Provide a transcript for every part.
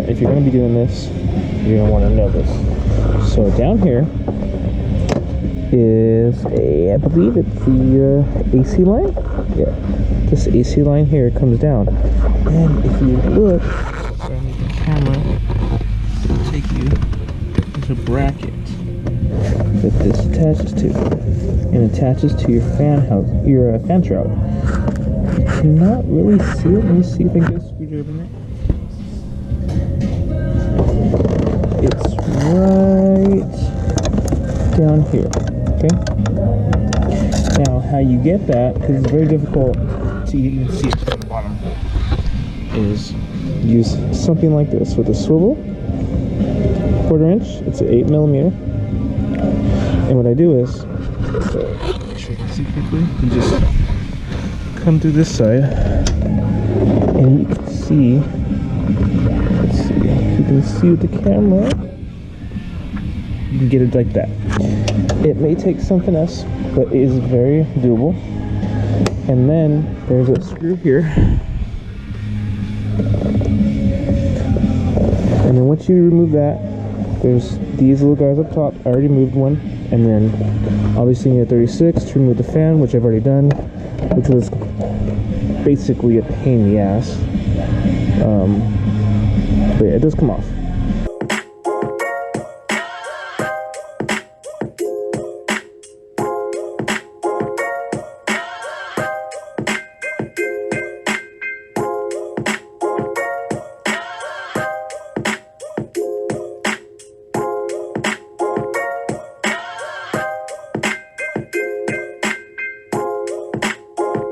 If you're going to be doing this, you're going to want to know this. So down here is I believe it's the AC line. Yeah, this AC line here comes down, and if you look, sorry, I'm making the camera to take you. There's a bracket that this attaches to, and attaches to your fan house, your fan shroud. You cannot really see it. Let me see if I can get a screwdriver in there. It's right down here, okay? Now, how you get that, because it's very difficult to even see it from the bottom, is use something like this with a swivel, 1/4 inch, it's an 8mm, and what I do is, so, make sure you can see quickly, you just come through this side, and you can see, let's see, if you can see with the camera, you can get it like that. It may take some finesse, but it is very doable. And then there's a screw here, and then once you remove that, there's these little guys up top. I already moved one, and then obviously you need a 36 to remove the fan, which I've already done, which was basically a pain in the ass. But yeah, it does come off.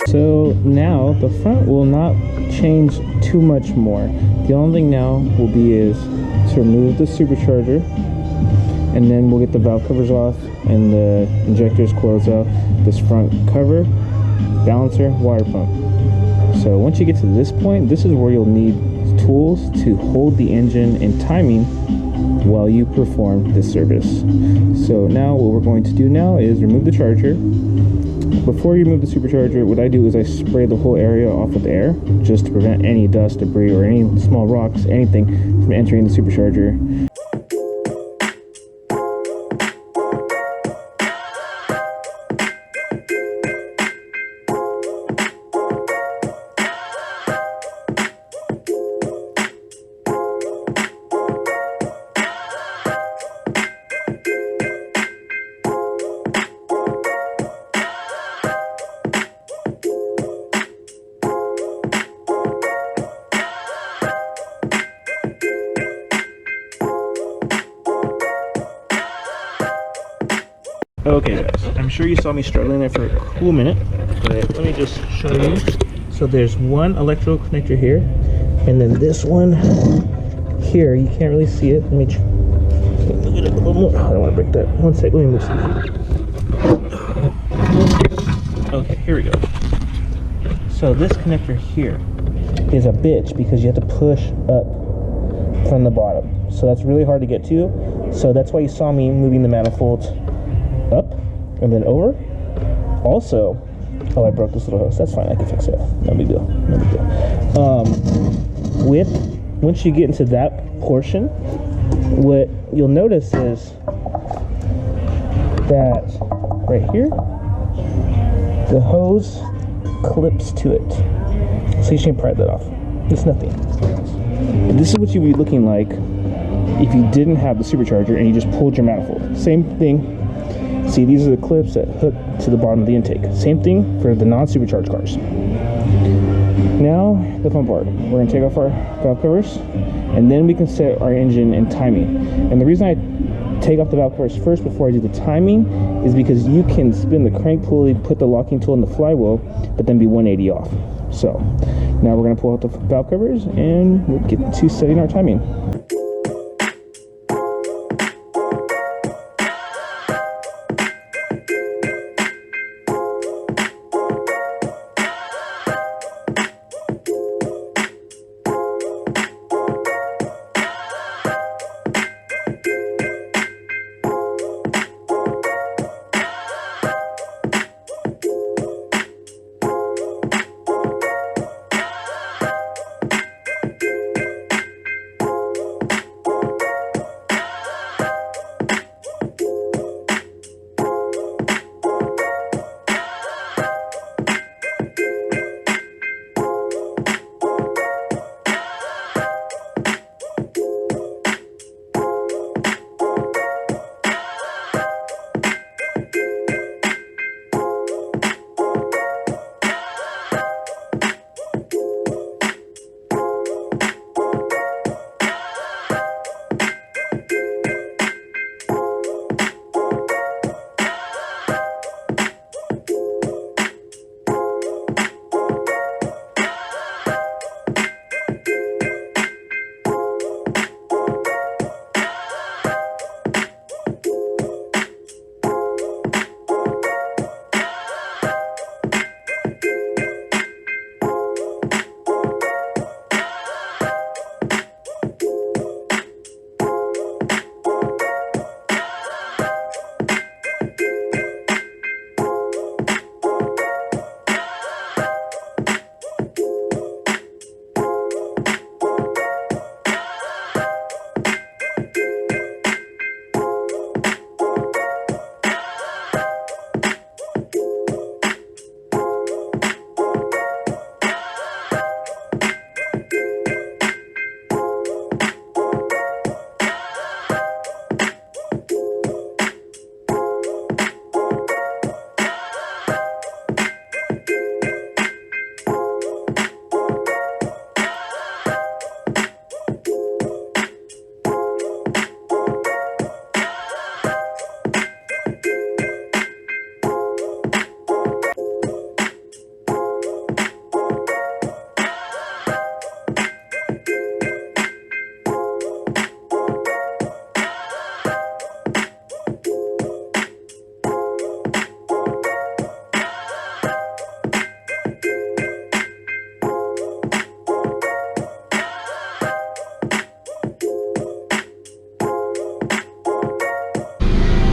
So now the front will not change too much more. The only thing now will be is to remove the supercharger, and then we'll get the valve covers off and the injectors, coils out, this front cover, balancer, water pump. So once you get to this point, this is where you'll need tools to hold the engine in timing while you perform this service. So now what we're going to do now is remove the charger. Before you remove the supercharger, what I do is I spray the whole area off with air, just to prevent any dust, debris, or any small rocks, anything from entering the supercharger. Okay guys, I'm sure you saw me struggling there for a cool minute, but let me just show you. So there's one electrical connector here, and then this one here, you can't really see it. Let me move it up a little more. I don't want to break that. One sec, let me move it. Okay, here we go. So this connector here is a bitch because you have to push up from the bottom. So that's really hard to get to. So that's why you saw me moving the manifolds up and then over. Also, oh, I broke this little hose. That's fine, I can fix it. No big deal. No big deal. Once you get into that portion, what you'll notice is that right here, the hose clips to it. So you should pry that off. It's nothing. This is what you'd be looking like if you didn't have the supercharger and you just pulled your manifold. Same thing. See, these are the clips that hook to the bottom of the intake. Same thing for the non-supercharged cars. Now, the fun part. We're going to take off our valve covers, and then we can set our engine and timing. And the reason I take off the valve covers first before I do the timing is because you can spin the crank pulley, put the locking tool in the flywheel, but then be 180 off. So, now we're going to pull out the valve covers, and we'll get to setting our timing.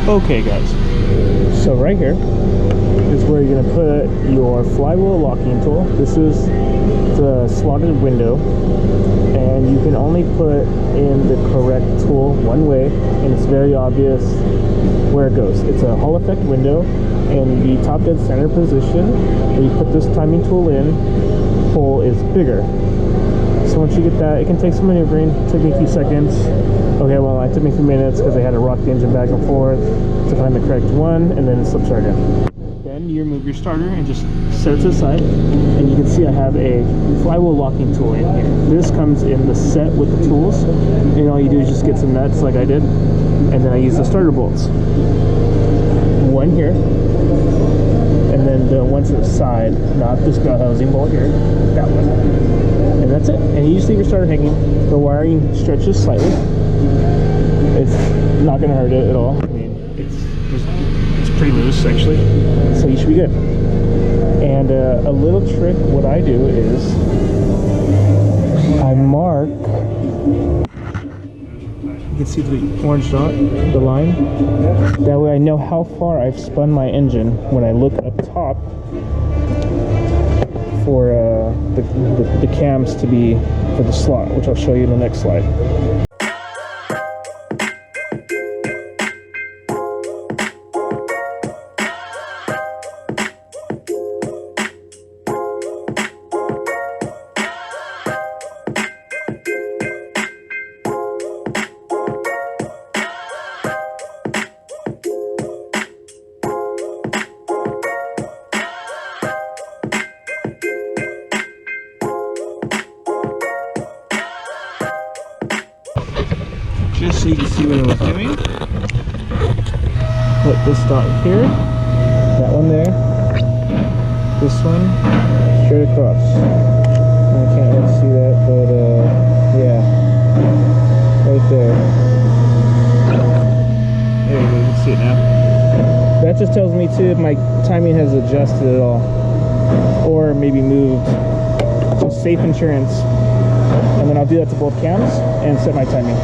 Okay guys, so right here is where you're going to put your flywheel locking tool. This is the slotted window, and you can only put in the correct tool one way, and it's very obvious where it goes. It's a Hall effect window, and the top dead center position where you put this timing tool in hole is bigger. So once you get that, it can take some maneuvering. It took me a few seconds. Okay, well, it took me a few minutes because I had to rock the engine back and forth to find the correct one, and then slip charge it. Then you remove your starter and just set it to the side, and you can see I have a flywheel locking tool in here. This comes in the set with the tools, and all you do is just get some nuts like I did, and then I use the starter bolts. One here, and then the one to the side, not this bell housing bolt here, that one. And that's it. And you just leave your starter hanging. The wiring stretches slightly. It's not going to hurt it at all. I mean, it's pretty loose actually, so you should be good. And a little trick, what I do is I mark. You can see the orange dot, the line. That way I know how far I've spun my engine when I look up top for the cams to be for the slot, which I'll show you in the next slide. just so you can see what I was doing. Put this dot here, that one there, this one straight across. I can't really see that, but yeah, right there. There you go, you can see it now. That just tells me too if my timing has adjusted at all, or maybe moved. Just safe insurance. And then I'll do that to both cams and set my timing.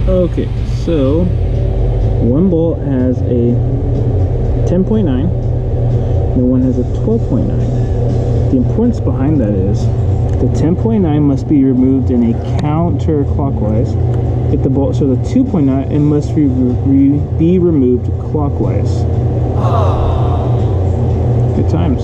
Okay, so one bolt has a 10.9 and one has a 12.9. The importance behind that is the 10.9 must be removed in a counterclockwise. If the bolt shows a 2.9, it must be removed clockwise. Good times.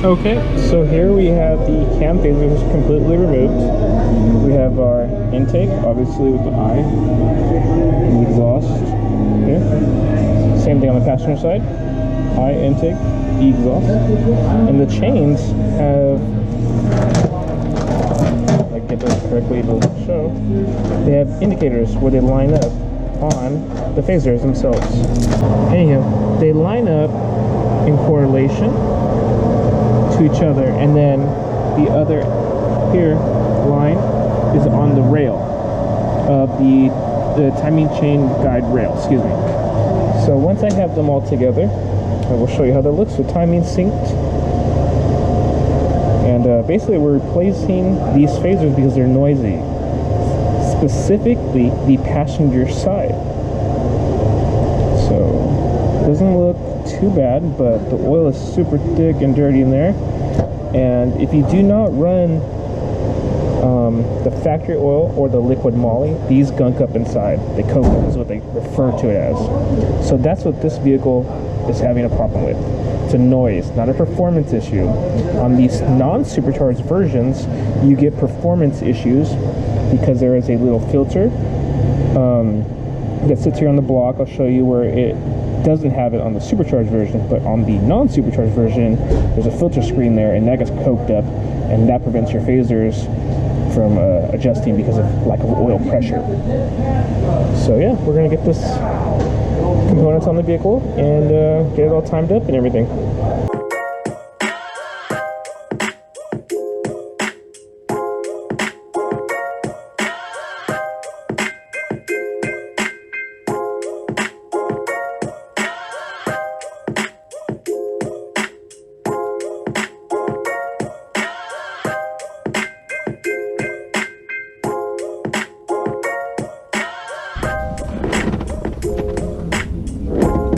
Okay, so here we have the cam phasers completely removed. We have our intake, obviously with the eye, and the exhaust here. Same thing on the passenger side, eye, intake, exhaust. And the chains have, if I get this correctly to show, they have indicators where they line up on the phasers themselves. Anyhow, they line up in correlation to each other, and then the other here line is on the rail of the timing chain guide rail, excuse me. So once I have them all together, I will show you how that looks with timing synced. And basically we're replacing these phasers because they're noisy, specifically the passenger side. So it doesn't look too bad, but the oil is super thick and dirty in there. And if you do not run the factory oil or the liquid moly, these gunk up inside. They coke up is what they refer to it as. So that's what this vehicle is having a problem with. It's a noise, not a performance issue. On these non-supercharged versions, you get performance issues because there is a little filter that sits here on the block. I'll show you where it doesn't have it on the supercharged version, but on the non-supercharged version, there's a filter screen there, and that gets coked up, and that prevents your phasers from adjusting because of lack of oil pressure. So yeah, we're gonna get this components on the vehicle and get it all timed up and everything.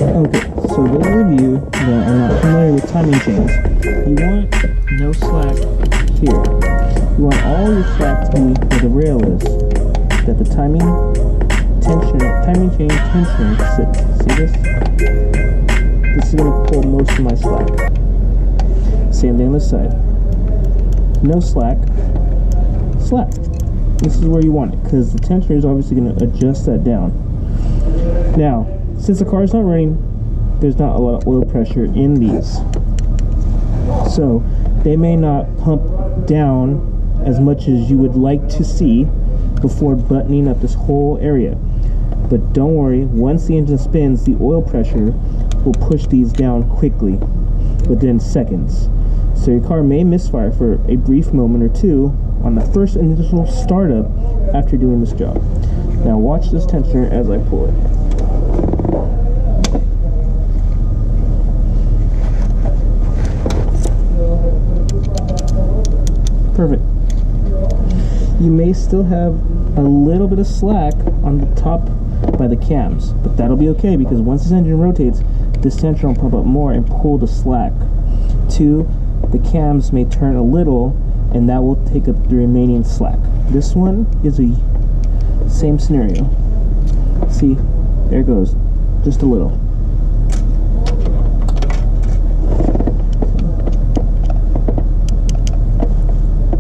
Okay, so those of you that are not familiar with timing chains, you want no slack here. You want all your slack to be where the rail is, that the timing chain tensioner sits. See this? This is going to pull most of my slack. Same thing on this side. No slack, slack. This is where you want it, because the tensioner is obviously going to adjust that down. Now, since the car is not running, there's not a lot of oil pressure in these. So they may not pump down as much as you would like to see before buttoning up this whole area. But don't worry, once the engine spins, the oil pressure will push these down quickly, within seconds. So your car may misfire for a brief moment or two on the first initial startup after doing this job. Now watch this tensioner as I pull it. Perfect. you may still have a little bit of slack on the top by the cams, but that'll be okay because once this engine rotates, this tensioner will pump up more and pull the slack. 2, the cams may turn a little, and that will take up the remaining slack. This one is a same scenario. See, there it goes, just a little.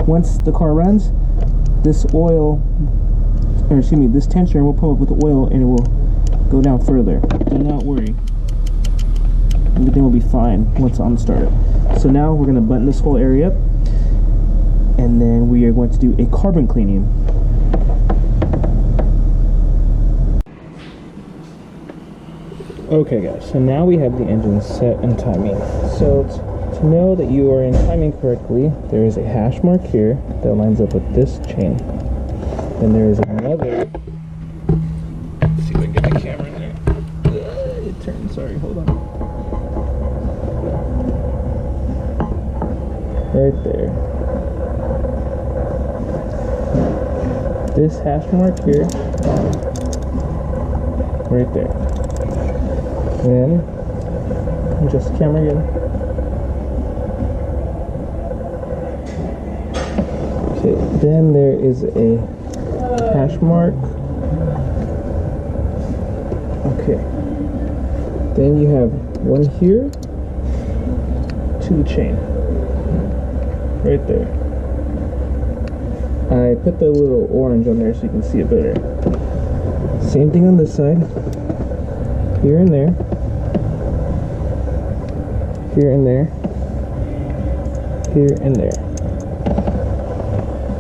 Once the car runs, this oil, or excuse me, this tensioner will pump up with the oil and it will go down further. Do not worry. Everything will be fine once I'm started. So now we're going to button this whole area up, and then we are going to do a carbon cleaning. Okay guys, so now we have the engine set and timing. So to know that you are in timing correctly, there is a hash mark here that lines up with this chain. Then there is another. Let's see if I can get the camera in there. It turned, sorry, hold on. Right there. This hash mark here, right there. Then adjust the camera again. Okay, then there is a hash mark. Okay. Then you have one here to the chain. Right there. I put the little orange on there so you can see it better. Same thing on this side. Here and there. Here and there. Here and there.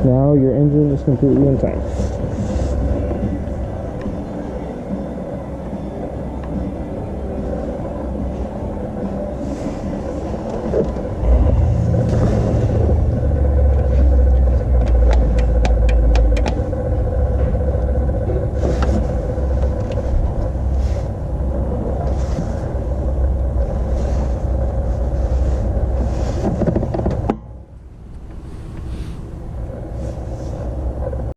Now your engine is completely in time.